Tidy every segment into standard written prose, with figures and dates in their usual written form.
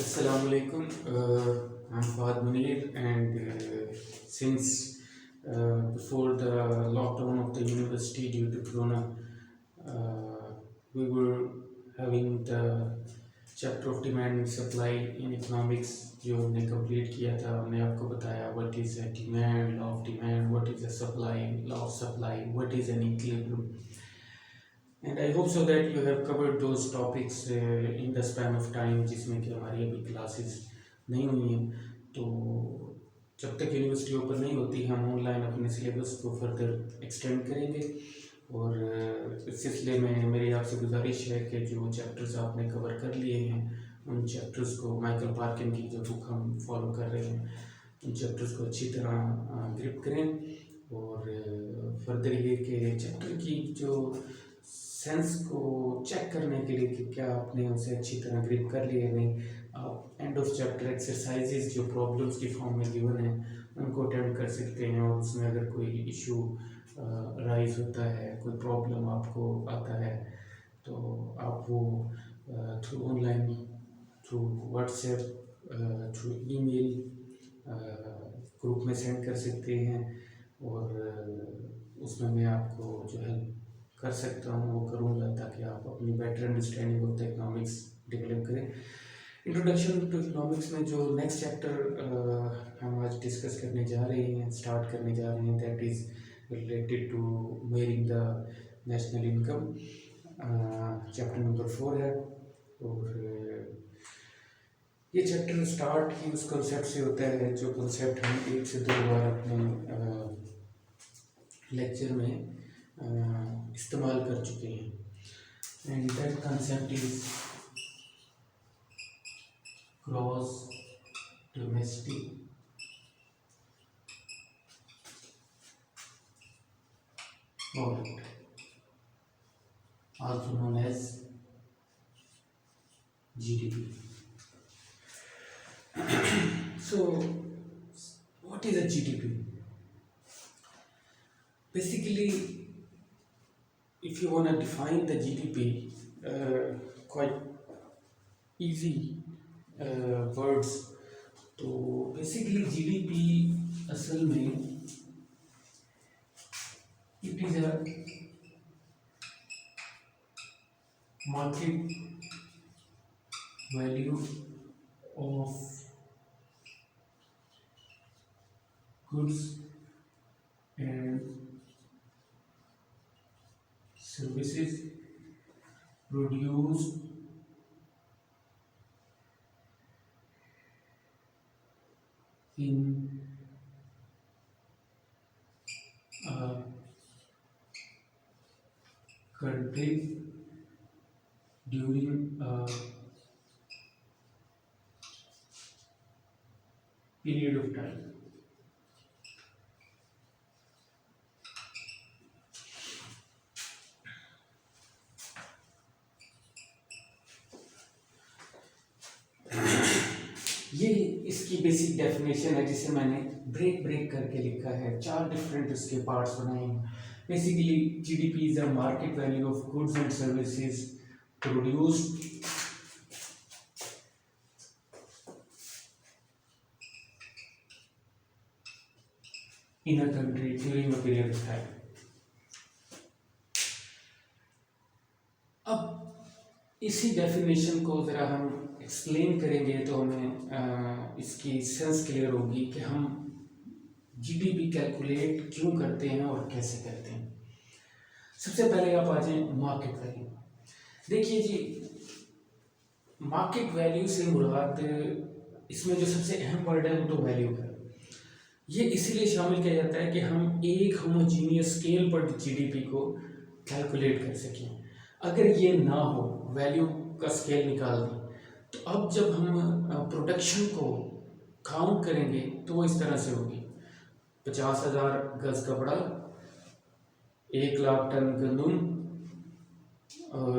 Assalamu alaikum. I'm Fahad Munir, and since before the lockdown of the university due to Corona, we were having the chapter of demand and supply in economics जो हमने complete किया था. हमने आपको बताया what is a demand, law of demand, what is a supply, law of supply, what is an equilibrium. And I hope so that you have covered those topics in the span of time जिसमें कि हमारी अभी classes नहीं हुई हैं. तो जब तक यूनिवर्सिटी ओपन नहीं होती हम ऑनलाइन अपने सिलेबस को फर्दर एक्सटेंड करेंगे. और इस सिलसिले में मेरी आपसे गुजारिश है कि जो चैप्टर्स आपने कवर कर लिए हैं उन चैप्टर्स को, माइकल पार्किन की जो बुक हम फॉलो कर रहे हैं, उन चैप्टर्स को अच्छी तरह ग्रिप करें. और फर्दर ये कि चैप्टर की जो सेंस को चेक करने के लिए कि क्या आपने उसे अच्छी तरह ग्रिप कर लिया है नहीं, आप एंड ऑफ चैप्टर एक्सरसाइजेज जो प्रॉब्लम्स की फॉर्म में गिवन है उनको अटेम्प्ट कर सकते हैं. और उसमें अगर कोई इशू राइज होता है, कोई प्रॉब्लम आपको आता है, तो आप वो through online, through WhatsApp, through email group में सेंड कर सकते हैं. और उसमें मैं आपको जो हेल्प कर सकता हूँ वो करूँगा ताकि आप अपनी better understanding of the economics develop करें. इंट्रोडक्शन टू इकोनॉमिक्स में जो नेक्स्ट चैप्टर हम आज डिस्कस करने जा रहे हैं, स्टार्ट करने जा रहे हैं, that is related to measuring the national income. Chapter number 4 है. और ये चैप्टर स्टार्ट ही उस कॉन्सेप्ट से होता है जो कॉन्सेप्ट हम 1 से 2 बार अपने लेक्चर में इस्तेमाल कर चुके हैं. And that concept is gross domestic product, also known as GDP. So what is a GDP? Basically, if you want to define the GDP, quite easy words. तो basically GDP असल में it is a market value of goods and services produced in a country during a period of time. ये इसकी basic definition है जिसे मैंने break करके लिखा है. 4 डिफरेंट इसके पार्ट्स बनाए हैं. Basically GDP is a market value of goods and services produced in a country during a period of time. अब इसी डेफिनेशन को ज़रा हम एक्सप्लेन करेंगे तो हमें इसकी सेंस क्लियर होगी कि हम जीडीपी कैलकुलेट क्यों करते हैं और कैसे करते हैं. सबसे पहले आप आ जाए मार्केट वैल्यू. देखिए जी, मार्केट वैल्यू से मुराद इसमें जो सबसे अहम वर्ड है वो तो वैल्यू है. ये इसीलिए शामिल किया जाता है कि हम एक होमोजीनियस स्केल पर जीडीपी को कैलकुलेट कर सकें. अगर ये ना हो, वैल्यू का स्केल निकाल दें, तो अब जब हम प्रोडक्शन को काउंट करेंगे तो वो इस तरह से होगी. 50,000 गज कपड़ा, 1 लाख टन गंदम और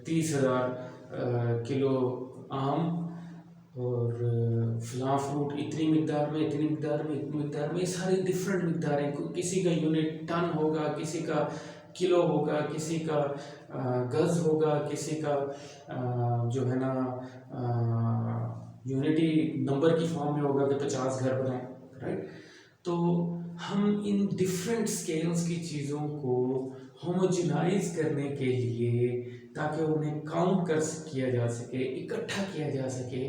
30,000 किलो आम और फलां फ्रूट इतनी मिकदार में, इतनी मिकदार में, इतनी मिकदार में. सारी डिफरेंट मिकदारें, किसी का यूनिट टन होगा, किसी का किलो होगा, किसी का गज होगा, किसी का जो है ना यूनिटी नंबर की फॉर्म में होगा कि 50 घर बनाए, राइट। तो हम इन डिफरेंट स्केल्स की चीज़ों को होमोजेनाइज करने के लिए, ताकि उन्हें काउंट कर किया जा सके, इकट्ठा किया जा सके,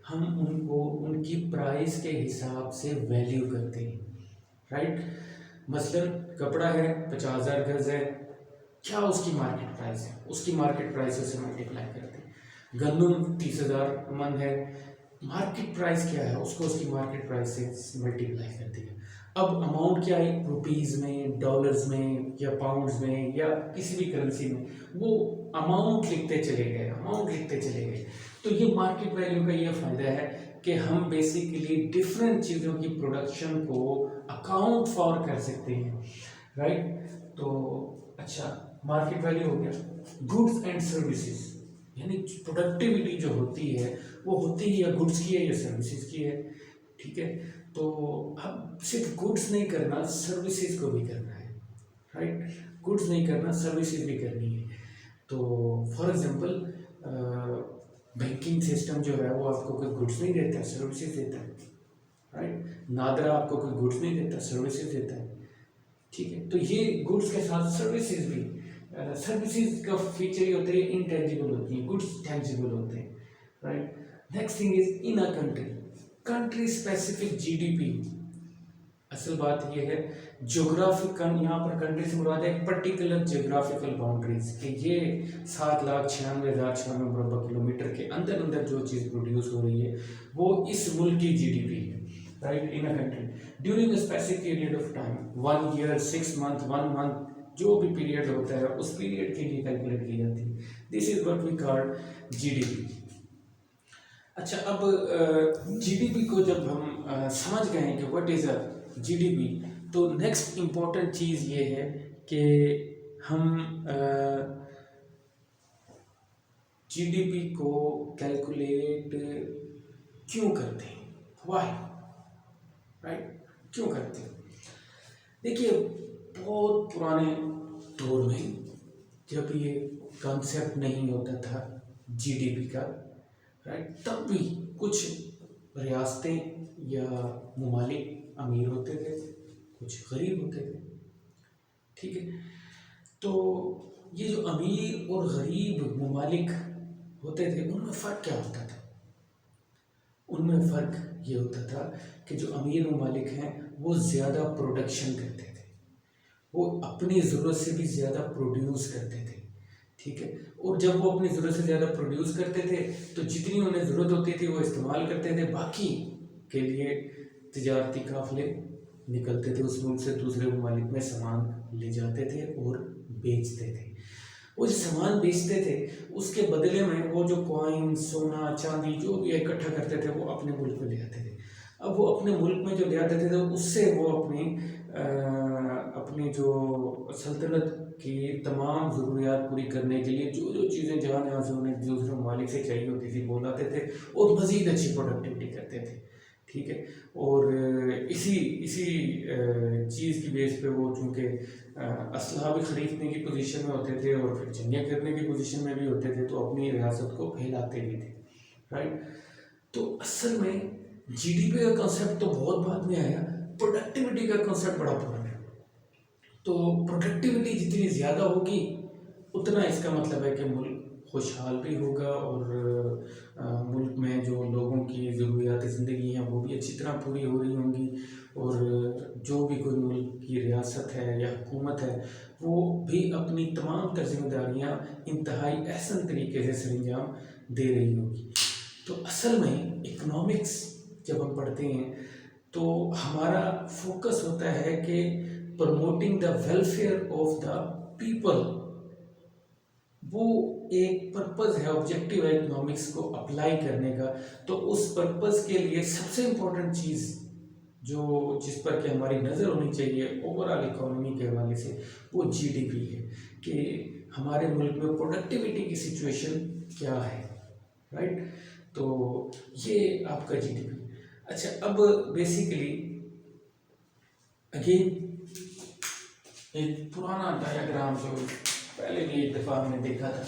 हम उनको उनकी प्राइस के हिसाब से वैल्यू करते हैं, राइट। मसलन कपड़ा है 50,000 गज है, क्या उसकी मार्केट प्राइस है, उसकी मार्केट प्राइस से मल्टीप्लाई करते हैं। गंदम 30,000 मन है, मार्केट प्राइस क्या है उसको उसकी मार्केट प्राइस से मल्टीप्लाई करती है। अब अमाउंट क्या है, रुपीज़ में, डॉलर्स में, या पाउंड्स में, या किसी भी करेंसी में, वो अमाउंट लिखते चले गए, अमाउंट लिखते चले गए। तो ये मार्केट वैल्यू का ये फ़ायदा है कि हम बेसिकली डिफरेंट चीज़ों की प्रोडक्शन को अकाउंट फॉर कर सकते हैं, राइट। तो अच्छा, मार्केट वैल्यू हो गया। गुड्स एंड सर्विसेज, यानी प्रोडक्टिविटी जो होती है वो होती ही या गुड्स की है या सर्विसेज की है, ठीक है। तो अब सिर्फ गुड्स नहीं करना, सर्विसेज को भी करना है, राइट। गुड्स नहीं करना, सर्विसेज भी करनी है। तो फॉर एग्जांपल बैंकिंग सिस्टम जो है वो आपको कोई गुड्स नहीं देता, सर्विसेज देता है, राइट। नादरा आपको कोई गुड्स नहीं देता, सर्विसेज देता है, ठीक है। तो ये गुड्स के साथ सर्विसेज भी, सर्विसेज का फीचर ये होते हैं इंटेंजिबल होती है, गुड्स टेंजिबल होते हैं, right. Next thing is in a country, country specific GDP. असल बात ये है ज्योग्राफिकल, यहाँ पर कंट्री से मुराद है एक पर्टिकुलर ज्योग्राफिकल बाउंड्रीज, कि ये 7,96,096 मुरबा किलोमीटर के अंदर अंदर जो चीज़ प्रोड्यूस हो रही है वो इस मुल्क की जीडीपी है, right, in a country during a specific period of time, 1 year, 6 month, 1 month, जो भी पीरियड होता है उस पीरियड के लिए कैलकुलेट की जाती है। This is what we call GDP. अच्छा, अब जीडीपी को जब हम समझ गए हैं कि व्हाट इज अ जीडीपी, तो नेक्स्ट इम्पॉर्टेंट चीज़ ये है कि हम जीडीपी को कैलकुलेट क्यों करते हैं, व्हाई, राइट, क्यों करते हैं। देखिए, बहुत पुराने दौर में जब ये कॉन्सेप्ट नहीं होता था जीडीपी का, राइट, तब भी कुछ रियासतें या ममालिक अमीर होते थे, कुछ गरीब होते थे, ठीक है। तो ये जो अमीर और गरीब ममालिक होते थे उनमें फ़र्क क्या होता था? उनमें फ़र्क ये होता था कि जो अमीर ममालिक हैं वो ज़्यादा प्रोडक्शन करते थे, वो अपनी ज़रूरत से भी ज़्यादा प्रोड्यूस करते थे, ठीक है। और जब वो अपनी ज़रूरत से ज़्यादा प्रोड्यूस करते थे तो जितनी उन्हें ज़रूरत होती थी वो इस्तेमाल करते थे, बाकी के लिए तिजारती काफ़िले निकलते थे, उस मुल्क से दूसरे ममालिक में सामान ले जाते थे और बेचते थे। वो जो सामान बेचते थे उसके बदले में वो जो कॉइन, सोना, चांदी जो भी इकट्ठा करते थे वो अपने मुल्क में ले आते थे। अब वो अपने मुल्क में जो ले आते थे तो उससे वो अपनी जो सल्तनत की तमाम ज़रूरियात पूरी करने के लिए जो जो चीज़ें जहाँ जहाँ से उन्हें दूसरे ममालिक से चाहिए होती थी वो लाते थे और मज़ीद अच्छी प्रोडक्टिविटी करते थे, ठीक है। और इसी इसी चीज़ की बेस पे वो चूँकि असलहा भी ख़रीदने की पोजीशन में होते थे और फिर जंगें करने की पोजीशन में भी होते थे, तो अपनी रियासत को फैलाते भी थे, राइट। तो असल में जीडीपी का कॉन्सेप्ट तो बहुत बाद में आया, प्रोडक्टिविटी का कॉन्सेप्ट बड़ा पुराना है। तो प्रोडक्टिविटी जितनी ज़्यादा होगी उतना इसका मतलब है कि मुल्क खुशहाल भी होगा और मुल्क में जो लोगों की ज़रूरियात ज़िंदगी हैं वो भी अच्छी तरह पूरी हो रही होंगी, और जो भी कोई मुल्क की रियासत है या हुकूमत है वो भी अपनी तमाम तर जिम्मेदारियाँ इंतहाई एहसन तरीके से सरंजाम दे रही होगी। तो असल में इकोनॉमिक्स जब हम पढ़ते हैं तो हमारा फोकस होता है कि promoting the welfare of the people, वो एक पर्पस है, ऑब्जेक्टिव है इकोनॉमिक्स को अप्लाई करने का। तो उस पर्पस के लिए सबसे इम्पोर्टेंट चीज़ जो जिस पर कि हमारी नज़र होनी चाहिए ओवरऑल इकोनॉमी के हवाले से वो जीडीपी है, कि हमारे मुल्क में प्रोडक्टिविटी की सिचुएशन क्या है, राइट। तो ये आपका जीडीपी। अच्छा, अब बेसिकली अगेन एक पुराना डायग्राम जो पहले भी एक दफ़ा हमने देखा था,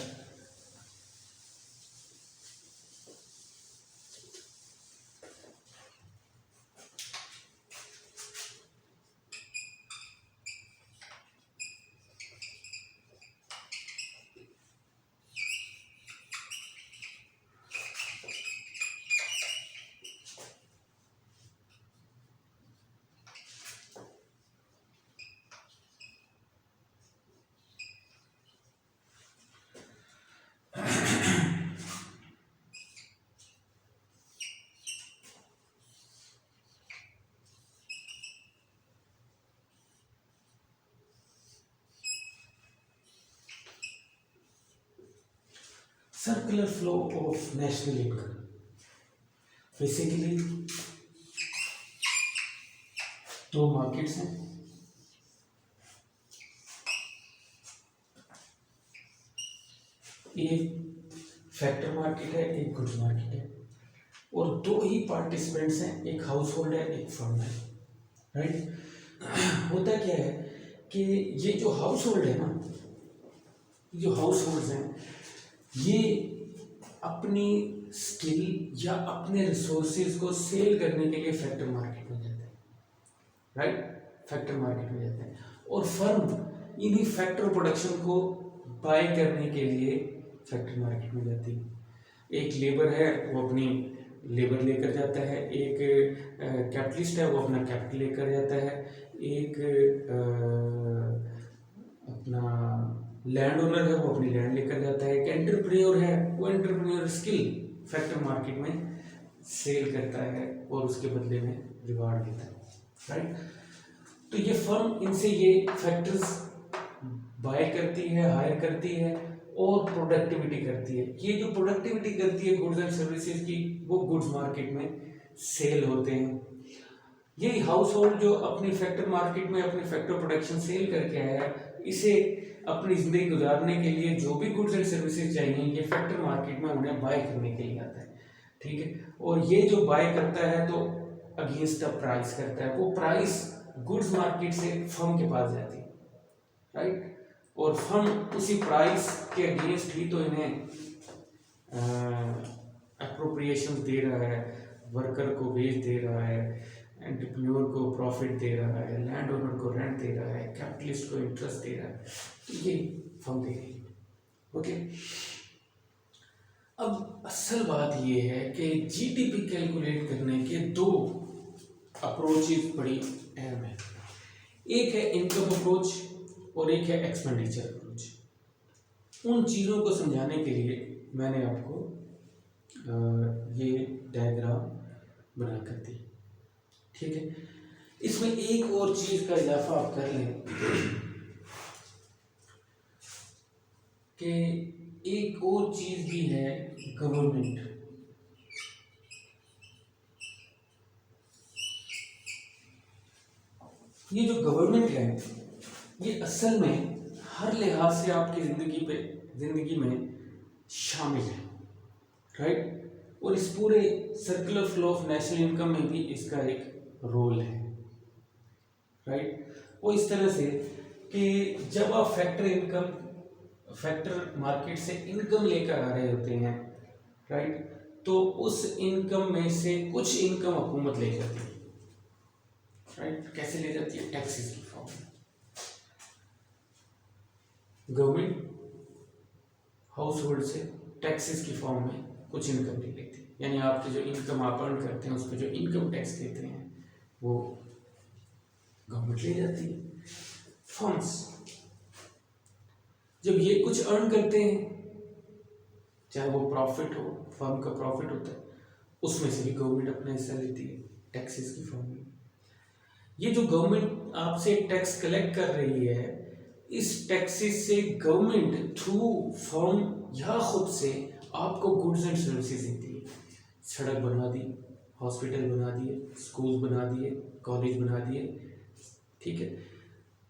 circular flow of national income, basically दो मार्केट्स हैं, एक फैक्टर मार्केट है, एक गुड्स मार्केट है, और दो ही पार्टिसिपेंट्स हैं, एक हाउस होल्ड है, एक फर्म है, राइट। होता क्या है कि ये जो हाउस होल्ड है ना, जो हाउस होल्ड हैं, ये अपनी स्किल या अपने रिसोर्सेज को सेल करने के लिए फैक्टर मार्केट में जाते हैं, राइट, फैक्टर मार्केट में जाते हैं, और फर्म इन्हीं फैक्टर प्रोडक्शन को बाय करने के लिए फैक्टर मार्केट में जाती है। एक लेबर है, वो अपनी लेबर लेकर जाता है, एक कैपिटलिस्ट है, वो अपना कैपिटल लेकर जाता है, एक अपना लैंड ओनर है, वो अपनी लैंड लेकर जाता है, एक एंटरप्रेन्योर है, वो एंटरप्रेन्योर स्किल फैक्टर मार्केट में सेल करता है और उसके बदले में रिवार्ड देता है, राइट। तो ये फर्म इनसे ये फैक्टर्स बाय करती है, हायर करती है और प्रोडक्टिविटी करती है। ये जो प्रोडक्टिविटी करती है गुड्स एंड सर्विसेज की, वो गुड्स मार्केट में सेल होते हैं। यही हाउस होल्ड जो अपनी फैक्टर मार्केट में अपनी फैक्टर प्रोडक्शन सेल करके आया है, इसे अपनी जिंदगी गुजारने के लिए जो भी गुड्स एंड सर्विसेज चाहिए, ये फैक्टर मार्केट में उन्हें बाय करने के लिए आता है, ठीक है। और ये जो बाय करता है तो अगेंस्ट द प्राइस करता है, वो प्राइस गुड्स मार्केट से फर्म के पास जाती है, राइट, और फर्म उसी प्राइस के अगेंस्ट ही तो इन्हें अप्रोप्रिएशन दे रहा है, वर्कर को वेज दे रहा है, एंटरप्रेन्योर को प्रॉफिट दे रहा है, लैंड ओनर को रेंट दे रहा है, कैपिटलिस्ट को इंटरेस्ट दे रहा है, तो ये फर्म दे रही है, ओके। अब असल बात ये है कि जीडीपी कैलकुलेट करने के दो अप्रोचेस बड़ी अहम है, एक है इनकम अप्रोच और एक है एक्सपेंडिचर अप्रोच। उन चीज़ों को समझाने के लिए मैंने आपको ये डायग्राम बना कर दी, ठीक है। इसमें एक और चीज़ का इजाफा आप कर लें कि एक और चीज़ भी है गवर्नमेंट। ये जो गवर्नमेंट है, ये असल में हर लिहाज से आपकी जिंदगी में शामिल है, राइट, और इस पूरे circular flow of national income में भी इसका एक रोल है, राइट। वो इस तरह से कि जब आप फैक्टर मार्केट से इनकम लेकर आ रहे होते हैं, राइट, तो उस इनकम में से कुछ इनकम हुकूमत ले जाती है, राइट। कैसे ले जाती है? टैक्सेस की फॉर्म में। गवर्नमेंट हाउस होल्ड से टैक्सेस की फॉर्म में कुछ इनकम ले लेती है, यानी आपके जो इनकम आप अर्न करते हैं उस पर जो इनकम टैक्स देते हैं वो गवर्नमेंट ले जाती है। फर्म्स जब ये कुछ अर्न करते हैं, चाहे वो प्रॉफिट हो, फर्म का प्रॉफिट होता है, उसमें से भी गवर्नमेंट अपना हिस्सा लेती है टैक्सेस की फॉर्म में। ये जो गवर्नमेंट आपसे टैक्स कलेक्ट कर रही है, इस टैक्सेस से गवर्नमेंट थ्रू फर्म या खुद से आपको गुड्स एंड सर्विसेज देती है। सड़क बना दी, हॉस्पिटल बना दिए, स्कूल बना दिए, कॉलेज बना दिए, ठीक है।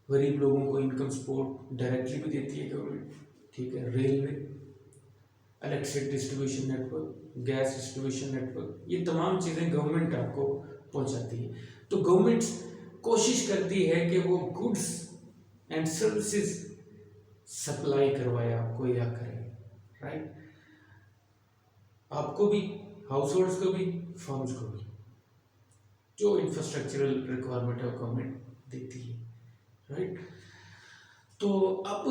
गरीब लोगों को इनकम सपोर्ट डायरेक्टली भी देती है गवर्नमेंट, ठीक है। Railway, electricity distribution network, gas distribution network, ये तमाम चीज़ें गवर्नमेंट आपको पहुंचाती है। तो गवर्नमेंट कोशिश करती है कि वो गुड्स एंड सर्विसेज सप्लाई करवाए आपको या करे, राइट। आपको भी, हाउस होल्ड्स को भी, फर्म्स को भी, जो इंफ्रास्ट्रक्चरल रिक्वायरमेंट है गवर्नमेंट देती है, राइट। तो अब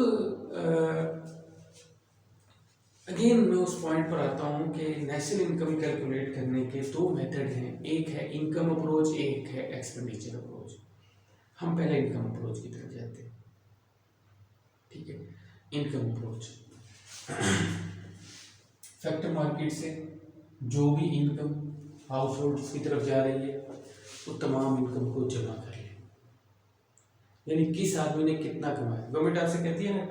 अगेन मैं उस पॉइंट पर आता हूँ कि नेशनल इनकम कैलकुलेट करने के दो मेथड हैं, एक है इनकम अप्रोच, एक है एक्सपेंडिचर अप्रोच। हम पहले इनकम अप्रोच की तरफ जाते हैं, ठीक है। इनकम अप्रोच, फैक्टर मार्केट से जो भी इनकम हाउस होल्ड की तरफ जा रही है वो तमाम इनकम को जमा कर ले, यानी किस आदमी ने कितना कमाया। गवर्नमेंट आपसे कहती है ना,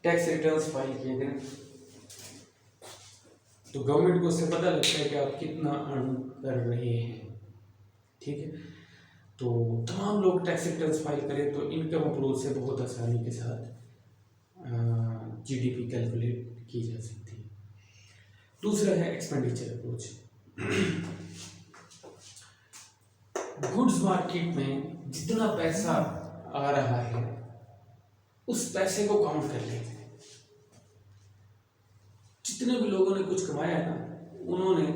टैक्स रिटर्न्स फाइल किए गए, तो गवर्नमेंट को उससे पता लगता है कि आप कितना अर्न कर रहे हैं। ठीक है, तो तमाम लोग टैक्स रिटर्न्स फाइल करें तो इनकम अप्रोच से बहुत आसानी के साथ जीडीपी कैलकुलेट की जा सकती है। दूसरा है एक्सपेंडिचर अप्रोच। गुड्स मार्केट में जितना पैसा आ रहा है उस पैसे को काउंट कर लेते हैं। जितने भी लोगों ने कुछ कमाया है ना, उन्होंने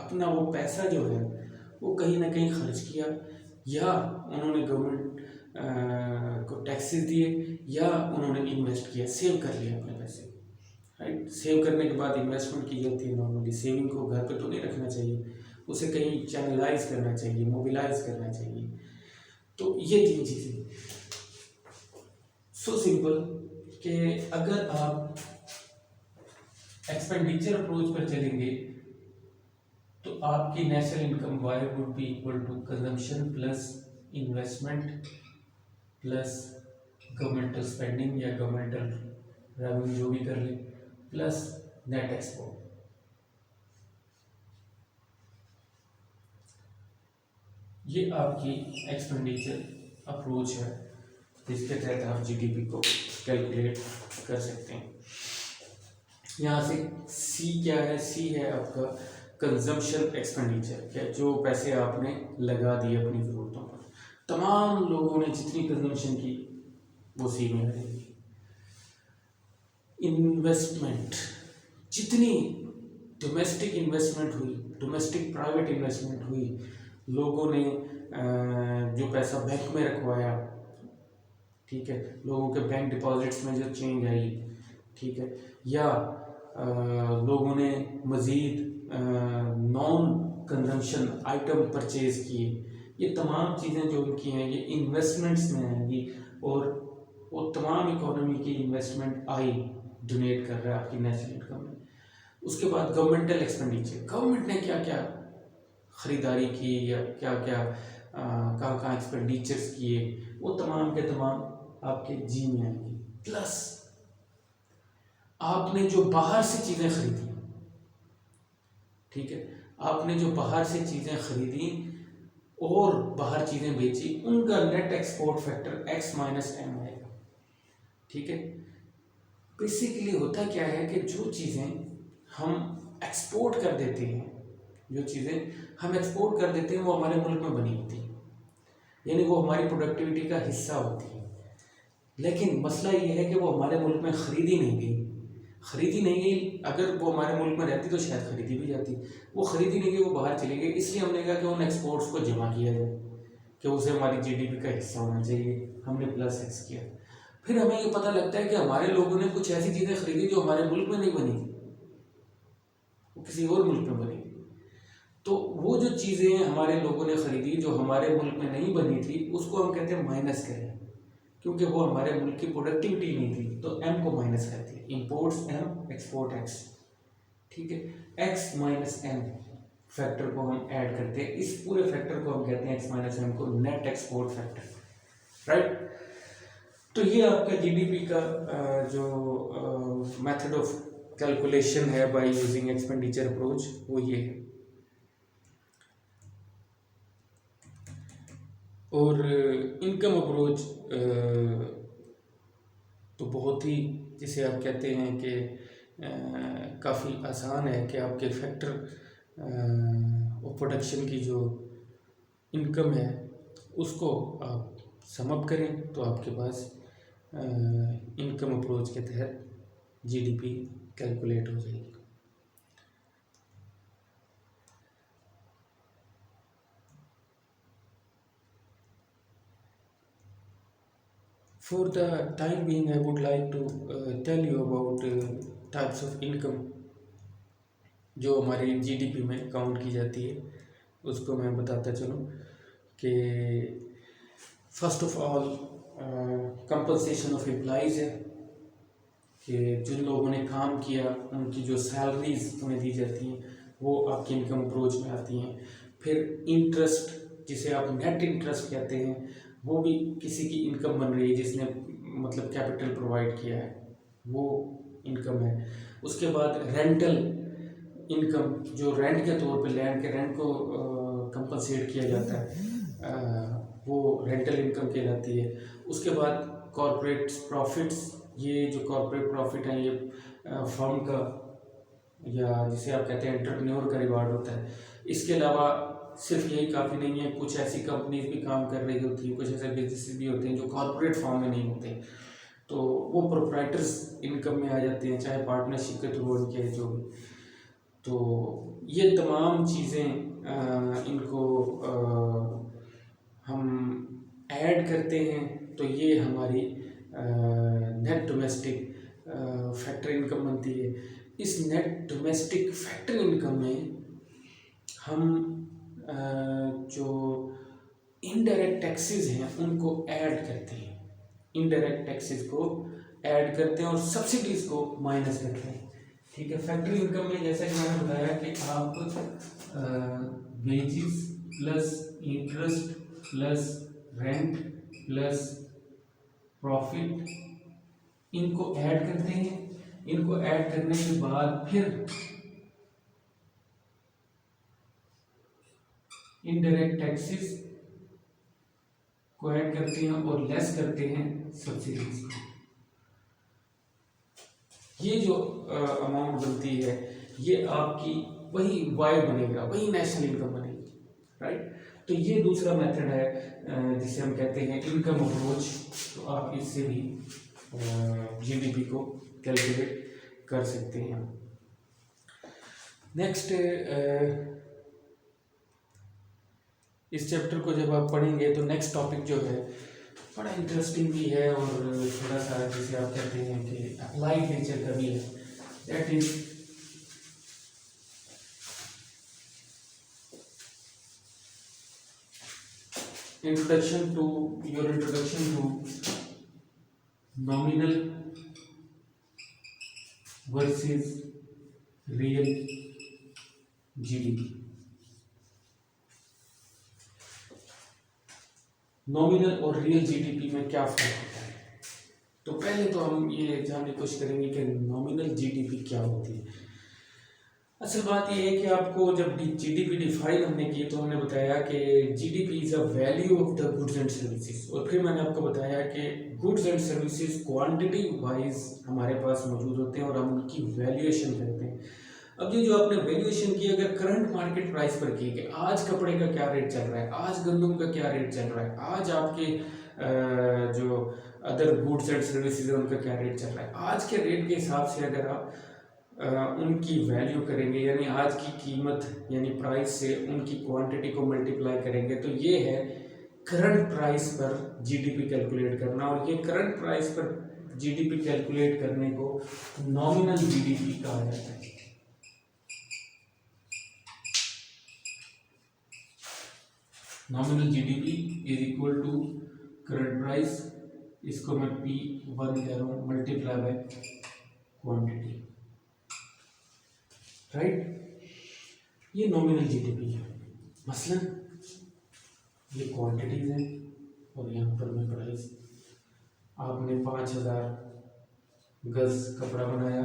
अपना वो पैसा जो है वो कहीं ना कहीं खर्च किया, या उन्होंने गवर्नमेंट को टैक्सेस दिए, या उन्होंने इन्वेस्ट किया, सेव कर लिया अपने पैसे। राइट, सेव करने के बाद इन्वेस्टमेंट की जाती है। नॉर्मली सेविंग को घर पे तो नहीं रखना चाहिए, उसे कहीं चैनलाइज करना चाहिए, मोबिलाइज करना चाहिए। तो ये 3 चीज़ें सो सिंपल कि अगर आप एक्सपेंडिचर अप्रोच पर चलेंगे तो आपकी national income y would be equal to consumption plus investment plus governmental spending या गवर्नमेंटल रेवेन्यू जो भी कर ले प्लस नेट एक्सपोर्ट। ये आपकी एक्सपेंडिचर अप्रोच है जिसके तहत आप जीडीपी को कैलकुलेट कर सकते हैं। यहाँ से सी क्या है? सी है आपका कंजम्पशन एक्सपेंडिचर, क्या जो पैसे आपने लगा दिए अपनी ज़रूरतों पर। तमाम लोगों ने जितनी कंजम्पशन की वो सी में रहेगी। इन्वेस्टमेंट, जितनी डोमेस्टिक इन्वेस्टमेंट हुई, डोमेस्टिक प्राइवेट इन्वेस्टमेंट हुई, लोगों ने जो पैसा बैंक में रखवाया, ठीक है, लोगों के बैंक डिपॉजिट्स में जो चेंज आई, ठीक है, या लोगों ने मज़ीद नॉन कंजम्पशन आइटम परचेज किए, ये तमाम चीज़ें जो उनकी हैं ये इन्वेस्टमेंट्स में आएंगी। और वो तमाम इकोनॉमी की इन्वेस्टमेंट आई डोनेट कर रहा है आपकी नेशनल इनकम में। उसके बाद गवर्नमेंटल एक्सपेंडिचर, गवर्नमेंट ने क्या क्या ख़रीदारी की या क्या क्या कहाँ कहाँ एक्सपेंडिचर्स किए, वो तमाम के तमाम आपके जी में आएंगी। प्लस आपने जो बाहर से चीज़ें खरीदी, ठीक है, आपने जो बाहर से चीज़ें खरीदी और बाहर चीज़ें बेची, उनका net export factor x minus M आएगा। ठीक है, बेसिकली होता क्या है कि जो चीज़ें हम एक्सपोर्ट कर देते हैं, जो चीज़ें हम एक्सपोर्ट कर देते हैं वो हमारे मुल्क में बनी होती हैं, यानी वो हमारी प्रोडक्टिविटी का हिस्सा होती है। लेकिन मसला ये है कि वो हमारे मुल्क में ख़रीदी नहीं गई। अगर वो हमारे मुल्क में रहती तो शायद ख़रीदी भी जाती, वो ख़रीदी नहीं गई, वो बाहर चली गई। इसलिए हमने कहा कि उन एक्सपोर्ट्स को जमा किया जाए, कि उसे हमारी जीडीपी का हिस्सा होना चाहिए। हमने प्लस एक्स किया। फिर हमें ये पता लगता है कि हमारे लोगों ने कुछ ऐसी चीज़ें खरीदी जो हमारे मुल्क में नहीं बनी थी, वो किसी और मुल्क में बनी। तो वो जो चीज़ें हमारे लोगों ने ख़रीदी जो हमारे मुल्क में नहीं बनी थी, उसको हम कहते हैं माइनस करें, क्योंकि वो हमारे मुल्क की प्रोडक्टिविटी नहीं थी, तो एम को माइनस करते हैं। इम्पोर्ट्स एम, एक्सपोर्ट एक्स, ठीक है। एक्स माइनस एम फैक्टर को हम ऐड करते हैं, इस पूरे फैक्टर को हम कहते हैं एक्स माइनस एम को नेट एक्सपोर्ट फैक्टर, राइट। तो ये आपका जीडीपी का जो मेथड ऑफ कैलकुलेशन है बाय यूजिंग एक्सपेंडिचर अप्रोच, वो ये है। और इनकम अप्रोच तो बहुत ही, जिसे आप कहते हैं कि काफ़ी आसान है कि आपके फैक्टर और प्रोडक्शन की जो इनकम है उसको आप सम अप करें तो आपके पास इनकम अप्रोच के तहत जीडीपी कैलकुलेट हो जाएगी। For the time being, I would like to tell you about types of income जो हमारी जीडीपी में काउंट की जाती है, उसको मैं बताता चलूँ कि first of all compensation of employees है, कि जिन लोगों ने काम किया उनकी जो सैलरीज उन्हें दी जाती हैं वो आपकी इनकम अप्रोच में आती हैं। फिर इंटरेस्ट, जिसे आप नेट इंटरेस्ट कहते हैं, वो भी किसी की इनकम बन रही है जिसने मतलब कैपिटल प्रोवाइड किया है, वो इनकम है। उसके बाद रेंटल इनकम, जो रेंट के तौर पे लैंड के रेंट को कंपनसेट किया जाता है, वो रेंटल इनकम कहलाती है। उसके बाद कॉरपोरेट प्रॉफिट्स, ये जो कॉरपोरेट प्रॉफिट है ये फर्म का या जिसे आप कहते हैं एंटरप्रेन्योर का रिवार्ड होता है। इसके अलावा सिर्फ यही काफ़ी नहीं है, कुछ ऐसी कंपनीज भी काम कर रही होती है, कुछ ऐसे बिजनेस भी होते हैं जो कॉरपोरेट फॉर्म में नहीं होते, तो वो प्रोप्राइटर्स इनकम में आ जाते हैं, चाहे पार्टनरशिप के थ्रू उनके जो भी। तो ये तमाम चीज़ें इनको हम ऐड करते हैं तो ये हमारी नेट डोमेस्टिक फैक्टर इनकम बनती है। इस नेट डोमेस्टिक फैक्टर इनकम में हम जो इनडायरेक्ट टैक्सेस हैं उनको ऐड करते हैं, इनडायरेक्ट टैक्सेस को ऐड करते हैं और सब्सिडीज को माइनस करते हैं। ठीक है, फैक्टर इनकम में जैसा कि मैंने बताया कि आप wages plus interest plus rent plus profit इनको ऐड करते हैं। इनको ऐड करने के बाद फिर इनडायरेक्ट टैक्सेस को ऐड करते हैं और लेस करते हैं सब्सिडीज को। ये जो अमाउंट बनती है ये आपकी वही वाई बनेगा, वही नेशनल इनकम बनेगी, राइट। तो ये दूसरा मेथड है जिसे हम कहते हैं इनकम अप्रोच। तो आप इससे भी जीडीपी को कैलकुलेट कर सकते हैं। नेक्स्ट, इस चैप्टर को जब आप पढ़ेंगे तो नेक्स्ट टॉपिक जो है बड़ा इंटरेस्टिंग भी है और थोड़ा सा जिसे आप कहते हैं कि अप्लाइड नेचर का भी है। That is introduction to nominal versus real GDP। Nominal और रियल जीडीपी में क्या फर्क होता है? तो पहले तो हम ये जानने की कोशिश करेंगे कि नॉमिनल जीडीपी क्या होती है। असल बात ये है कि आपको जब जीडीपी डिफाइन हमने की तो हमने बताया कि GDP is a value of the goods and services, और फिर मैंने आपको बताया कि goods and services quantity wise हमारे पास मौजूद होते हैं और हम उनकी वैल्यूएशन करते हैं। अब ये जो आपने वैल्यूएशन की, अगर करंट मार्केट प्राइस पर की कि आज कपड़े का क्या रेट चल रहा है, आज गंदम का क्या रेट चल रहा है, आज आपके जो अदर गुड्स एंड सर्विसेज है उनका क्या रेट चल रहा है, आज के रेट के हिसाब से अगर आप उनकी वैल्यू करेंगे, यानी आज की कीमत यानी प्राइस से उनकी क्वांटिटी को मल्टीप्लाई करेंगे, तो ये है करंट प्राइस पर जीडीपी कैलकुलेट करना। और ये करंट प्राइस पर जीडीपी कैलकुलेट करने को नॉमिनल जीडीपी कहा जाता है। Nominal GDP is equal to current price, इसको मैं P1 कह रहा हूँ, मल्टीप्लाई बाय क्वांटिटी, राइट। ये नॉमिनल जीडीपी है। मसलन ये क्वांटिटीज हैं और यहाँ पर मैं प्राइस। आपने 5000 गज कपड़ा बनाया,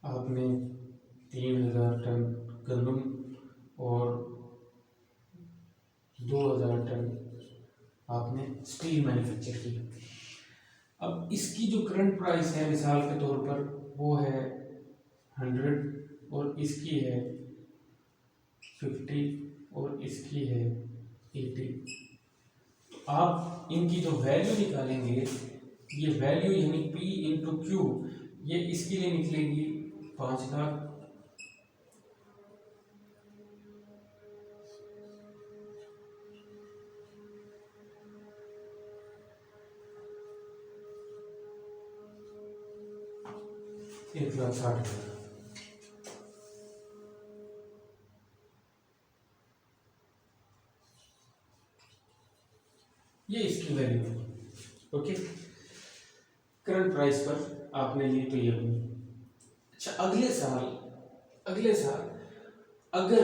आपने 3000 टन गंदम और 2000 टन आपने स्टील मैन्युफैक्चर की। अब इसकी जो करंट प्राइस है मिसाल के तौर पर वो है 100 और इसकी है 50 और इसकी है 80। आप इनकी जो वैल्यू निकालेंगे, ये वैल्यू यानी P इंटू क्यू, ये इसके लिए निकलेगी 5 लाख, एक लाख 60,000। ये इसकी वैल्यू है। ओके, करंट प्राइस पर आपने ली तो ये बनी। अच्छा, अगले साल अगर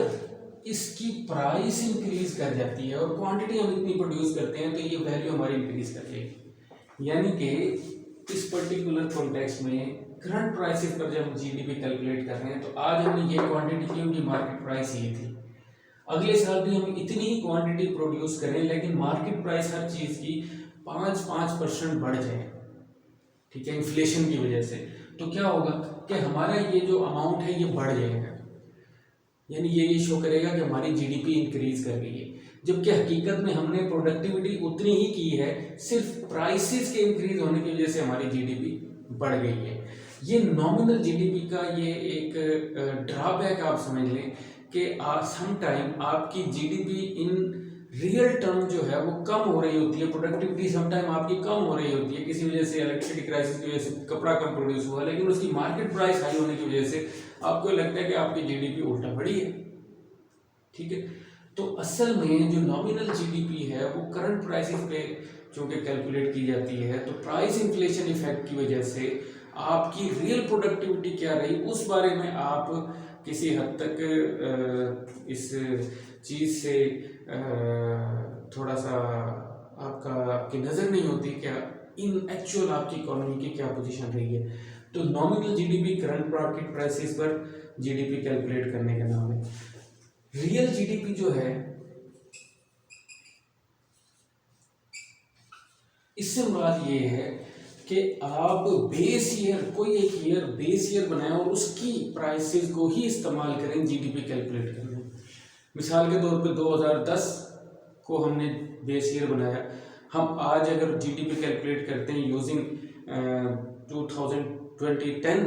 इसकी प्राइस इंक्रीज कर जाती है और क्वांटिटी हम इतनी प्रोड्यूस करते हैं तो ये वैल्यू हमारी इंक्रीज कर जाएगी। यानी कि इस पर्टिकुलर कॉन्टेक्स्ट में करंट प्राइसेस पर जब हम जीडीपी कैलकुलेट कर रहे हैं तो आज हमने ये क्वांटिटी की, उनकी मार्केट प्राइस ये थी। अगले साल भी हम इतनी ही क्वांटिटी प्रोड्यूस करें लेकिन मार्केट प्राइस हर चीज़ की 5% बढ़ जाए, ठीक है, इन्फ्लेशन की वजह से, तो क्या होगा कि हमारा ये जो अमाउंट है ये बढ़ जाएगा। यानी ये शो करेगा कि हमारी जीडीपी इंक्रीज कर गई है, जबकि हकीकत में हमने प्रोडक्टिविटी उतनी ही की है, सिर्फ प्राइसेस के इंक्रीज होने की वजह से हमारी जीडीपी बढ़ गई है। ये नॉमिनल जीडीपी का ये एक ड्रॉबैक आप समझ लें कि सम टाइम आपकी जीडीपी इन रियल टर्म जो है वो कम हो रही होती है, प्रोडक्टिविटी सम टाइम आपकी कम हो रही होती है, किसी वजह से इलेक्ट्रिसिटी क्राइसिस की वजह से कपड़ा कम प्रोड्यूस हुआ, लेकिन उसकी मार्केट प्राइस हाई होने की वजह से आपको लगता है कि आपकी जीडीपी उल्टा बढ़ी है, ठीक है। तो असल में जो नॉमिनल जीडीपी है वो करंट प्राइसेस पे चूंकि कैलकुलेट की जाती है, तो प्राइस इन्फ्लेशन इफेक्ट की वजह से आपकी रियल प्रोडक्टिविटी क्या रही उस बारे में आप किसी हद तक इस चीज़ से थोड़ा सा आपकी नज़र नहीं होती क्या इन एक्चुअल आपकी इकोनॉमी की क्या पोजीशन रही है। तो nominal GDP current market prices पर जीडीपी कैलकुलेट करने का नाम है। रियल जीडीपी जो है इससे मुराद ये है कि आप बेस ईयर, कोई एक ईयर बेस ईयर बनाएं और उसकी प्राइसेस को ही इस्तेमाल करें जीडीपी कैलकुलेट करने। मिसाल के तौर पे 2010 को हमने बेस ईयर बनाया, हम आज अगर जीडीपी कैलकुलेट करते हैं यूजिंग 2010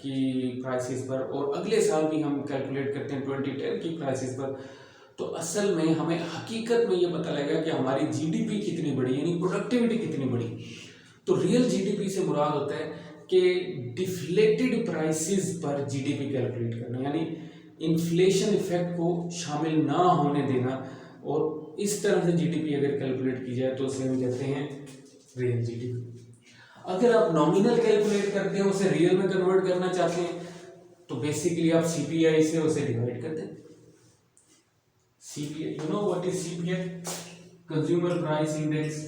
की प्राइसेस पर और अगले साल भी हम कैलकुलेट करते हैं 2010 की प्राइसेस पर, तो असल में हमें हकीकत में ये पता लगेगा कि हमारी जीडीपी कितनी बढ़ी, यानी प्रोडक्टिविटी कितनी बढ़ी। तो रियल जीडीपी से मुराद होता है कि डिफ्लेटेड प्राइसेस पर जीडीपी कैलकुलेट करना, यानी इन्फ्लेशन इफेक्ट को शामिल ना होने देना, और इस तरह से जीडीपी अगर कैलकुलेट की जाए तो उसे हम कहते हैं रियल जीडीपी। अगर आप नॉमिनल कैलकुलेट करते हैं, उसे रियल में कन्वर्ट करना चाहते हैं, तो बेसिकली आप सीपीआई से उसे डिवाइड कर दें। CPI, you know what is CPI? Consumer Price Index,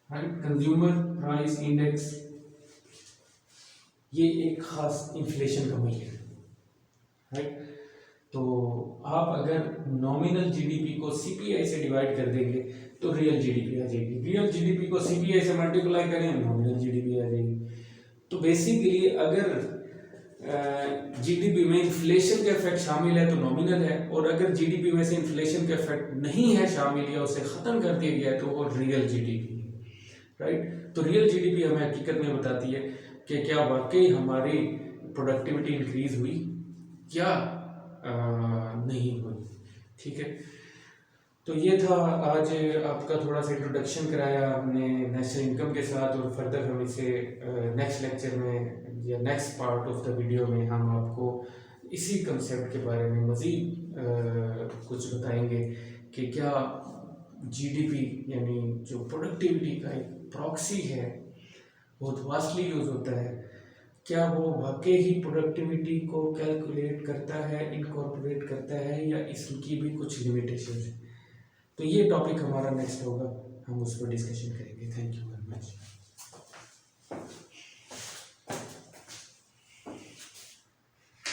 right? Consumer Price Index ये एक खास इन्फ्लेशन का मैजर है, राइट। तो आप अगर नॉमिनल जीडीपी को सीपीआई से डिवाइड कर देंगे तो रियल जीडीपी आ जाएगी, रियल जीडीपी को सीपीआई से मल्टीप्लाई करें नॉमिनल जीडीपी आ जाएगी। तो बेसिकली अगर जीडीपी में इन्फ्लेशन का इफेक्ट शामिल है तो नॉमिनल है, और अगर जीडीपी में से इन्फ्लेशन का इफेक्ट नहीं है शामिल या उसे ख़त्म कर दिया गया है तो वो रियल जीडीपी है, राइट। तो रियल जीडीपी हमें हकीकत में बताती है कि क्या वाकई हमारी प्रोडक्टिविटी इंक्रीज हुई या नहीं हुई, ठीक है। तो ये था आज आपका थोड़ा सा इंट्रोडक्शन कराया हमने नेशनल इनकम के साथ, और फर्दर हम इसे नेक्स्ट लेक्चर में या next part of the video में हम आपको इसी कंसेप्ट के बारे में मज़ीद कुछ बताएंगे कि क्या जीडीपी यानी जो प्रोडक्टिविटी का एक प्रॉक्सी है बहुत वास्टली यूज़ होता है, क्या वो वाकई ही प्रोडक्टिविटी को कैलकुलेट करता है, इनकॉर्पोरेट करता है, या इसकी भी कुछ लिमिटेशन है। तो ये टॉपिक हमारा नेक्स्ट होगा, हम उस पर डिस्कशन करेंगे। Thank you very much.